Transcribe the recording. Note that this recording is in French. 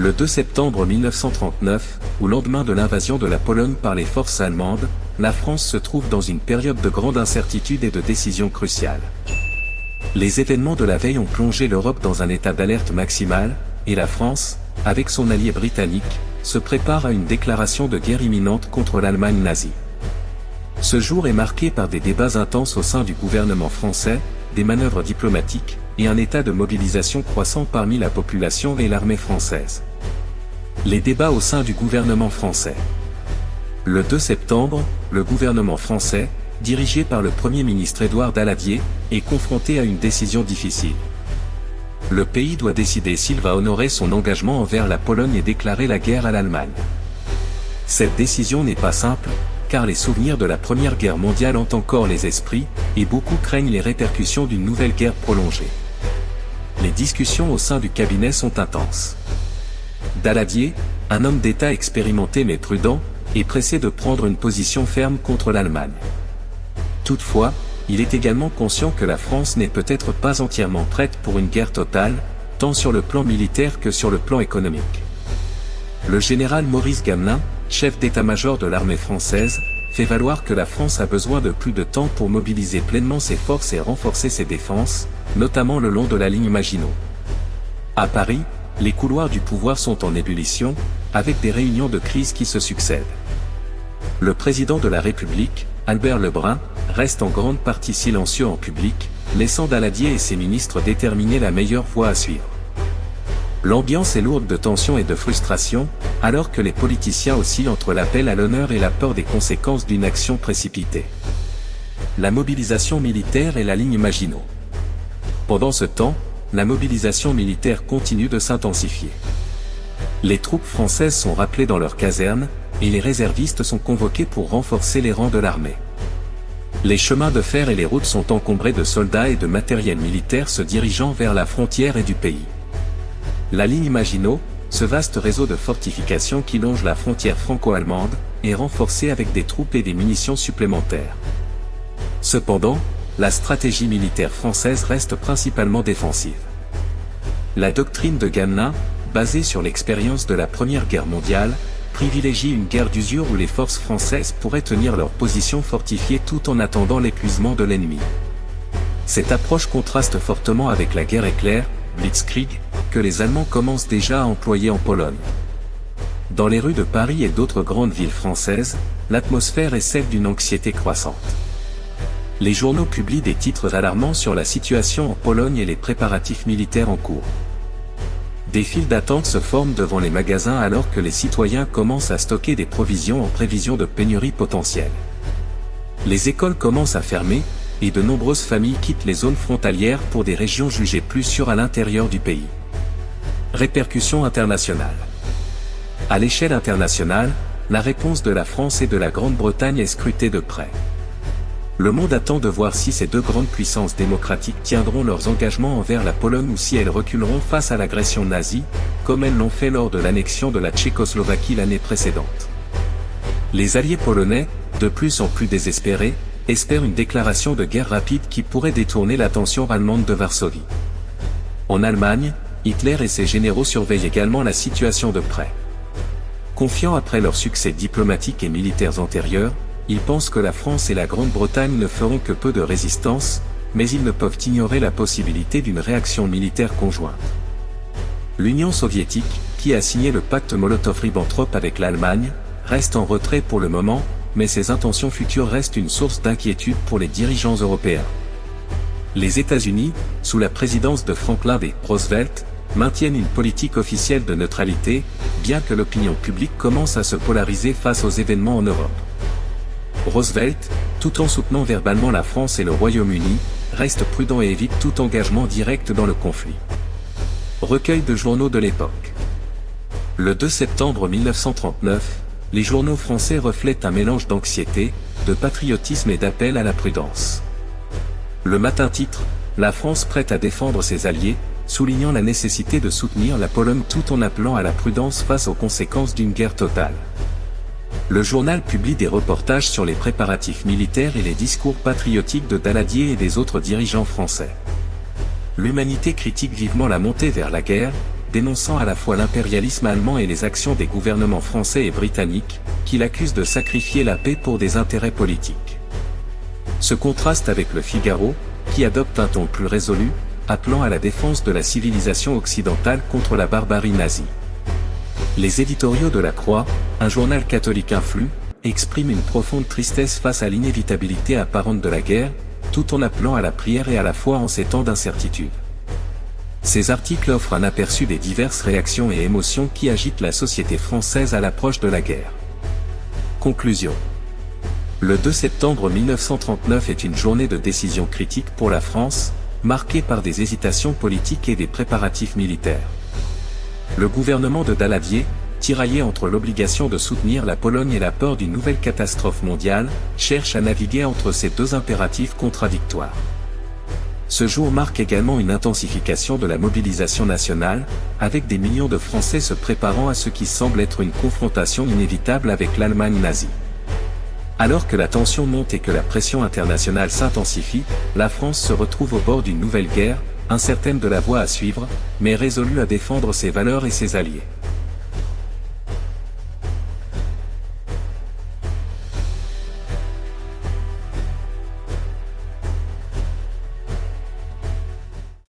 Le 2 septembre 1939, au lendemain de l'invasion de la Pologne par les forces allemandes, la France se trouve dans une période de grande incertitude et de décisions cruciales. Les événements de la veille ont plongé l'Europe dans un état d'alerte maximale, et la France, avec son allié britannique, se prépare à une déclaration de guerre imminente contre l'Allemagne nazie. Ce jour est marqué par des débats intenses au sein du gouvernement français, des manœuvres diplomatiques, et un état de mobilisation croissant parmi la population et l'armée française. Les débats au sein du gouvernement français. Le 2 septembre, le gouvernement français, dirigé par le Premier ministre Édouard Daladier, est confronté à une décision difficile. Le pays doit décider s'il va honorer son engagement envers la Pologne et déclarer la guerre à l'Allemagne. Cette décision n'est pas simple, car les souvenirs de la Première Guerre mondiale hantent encore les esprits, et beaucoup craignent les répercussions d'une nouvelle guerre prolongée. Les discussions au sein du cabinet sont intenses. Daladier, un homme d'État expérimenté mais prudent, est pressé de prendre une position ferme contre l'Allemagne. Toutefois, il est également conscient que la France n'est peut-être pas entièrement prête pour une guerre totale, tant sur le plan militaire que sur le plan économique. Le général Maurice Gamelin, chef d'état-major de l'armée française, fait valoir que la France a besoin de plus de temps pour mobiliser pleinement ses forces et renforcer ses défenses, notamment le long de la ligne Maginot. À Paris, les couloirs du pouvoir sont en ébullition, avec des réunions de crise qui se succèdent. Le président de la République, Albert Lebrun, reste en grande partie silencieux en public, laissant Daladier et ses ministres déterminer la meilleure voie à suivre. L'ambiance est lourde de tension et de frustration, alors que les politiciens oscillent entre l'appel à l'honneur et la peur des conséquences d'une action précipitée. La mobilisation militaire et la ligne Maginot. Pendant ce temps, la mobilisation militaire continue de s'intensifier. Les troupes françaises sont rappelées dans leurs casernes, et les réservistes sont convoqués pour renforcer les rangs de l'armée. Les chemins de fer et les routes sont encombrés de soldats et de matériel militaire se dirigeant vers la frontière et du pays. La ligne Maginot, ce vaste réseau de fortifications qui longe la frontière franco-allemande, est renforcé avec des troupes et des munitions supplémentaires. Cependant, la stratégie militaire française reste principalement défensive. La doctrine de Gamelin, basée sur l'expérience de la Première Guerre mondiale, privilégie une guerre d'usure où les forces françaises pourraient tenir leur position fortifiée tout en attendant l'épuisement de l'ennemi. Cette approche contraste fortement avec la guerre éclair, Blitzkrieg, que les Allemands commencent déjà à employer en Pologne. Dans les rues de Paris et d'autres grandes villes françaises, l'atmosphère est celle d'une anxiété croissante. Les journaux publient des titres alarmants sur la situation en Pologne et les préparatifs militaires en cours. Des files d'attente se forment devant les magasins alors que les citoyens commencent à stocker des provisions en prévision de pénuries potentielles. Les écoles commencent à fermer, et de nombreuses familles quittent les zones frontalières pour des régions jugées plus sûres à l'intérieur du pays. Répercussions internationales. À l'échelle internationale, la réponse de la France et de la Grande-Bretagne est scrutée de près. Le monde attend de voir si ces deux grandes puissances démocratiques tiendront leurs engagements envers la Pologne ou si elles reculeront face à l'agression nazie, comme elles l'ont fait lors de l'annexion de la Tchécoslovaquie l'année précédente. Les alliés polonais, de plus en plus désespérés, espèrent une déclaration de guerre rapide qui pourrait détourner l'attention allemande de Varsovie. En Allemagne, Hitler et ses généraux surveillent également la situation de près. Confiants après leurs succès diplomatiques et militaires antérieurs, ils pensent que la France et la Grande-Bretagne ne feront que peu de résistance, mais ils ne peuvent ignorer la possibilité d'une réaction militaire conjointe. L'Union soviétique, qui a signé le pacte Molotov-Ribbentrop avec l'Allemagne, reste en retrait pour le moment, mais ses intentions futures restent une source d'inquiétude pour les dirigeants européens. Les États-Unis, sous la présidence de Franklin D. Roosevelt, maintiennent une politique officielle de neutralité, bien que l'opinion publique commence à se polariser face aux événements en Europe. Roosevelt, tout en soutenant verbalement la France et le Royaume-Uni, reste prudent et évite tout engagement direct dans le conflit. Recueil de journaux de l'époque. Le 2 septembre 1939, les journaux français reflètent un mélange d'anxiété, de patriotisme et d'appel à la prudence. Le Matin titre « La France prête à défendre ses alliés », soulignant la nécessité de soutenir la Pologne tout en appelant à la prudence face aux conséquences d'une guerre totale. Le journal publie des reportages sur les préparatifs militaires et les discours patriotiques de Daladier et des autres dirigeants français. L'Humanité critique vivement la montée vers la guerre, dénonçant à la fois l'impérialisme allemand et les actions des gouvernements français et britanniques, qu'il accuse de sacrifier la paix pour des intérêts politiques. Ce contraste avec le Figaro, qui adopte un ton plus résolu, appelant à la défense de la civilisation occidentale contre la barbarie nazie. Les éditoriaux de la Croix, un journal catholique influent, expriment une profonde tristesse face à l'inévitabilité apparente de la guerre, tout en appelant à la prière et à la foi en ces temps d'incertitude. Ces articles offrent un aperçu des diverses réactions et émotions qui agitent la société française à l'approche de la guerre. Conclusion. Le 2 septembre 1939 est une journée de décision critique pour la France, marquée par des hésitations politiques et des préparatifs militaires. Le gouvernement de Daladier, tiraillé entre l'obligation de soutenir la Pologne et la peur d'une nouvelle catastrophe mondiale, cherche à naviguer entre ces deux impératifs contradictoires. Ce jour marque également une intensification de la mobilisation nationale, avec des millions de Français se préparant à ce qui semble être une confrontation inévitable avec l'Allemagne nazie. Alors que la tension monte et que la pression internationale s'intensifie, la France se retrouve au bord d'une nouvelle guerre, incertaine de la voie à suivre, mais résolue à défendre ses valeurs et ses alliés.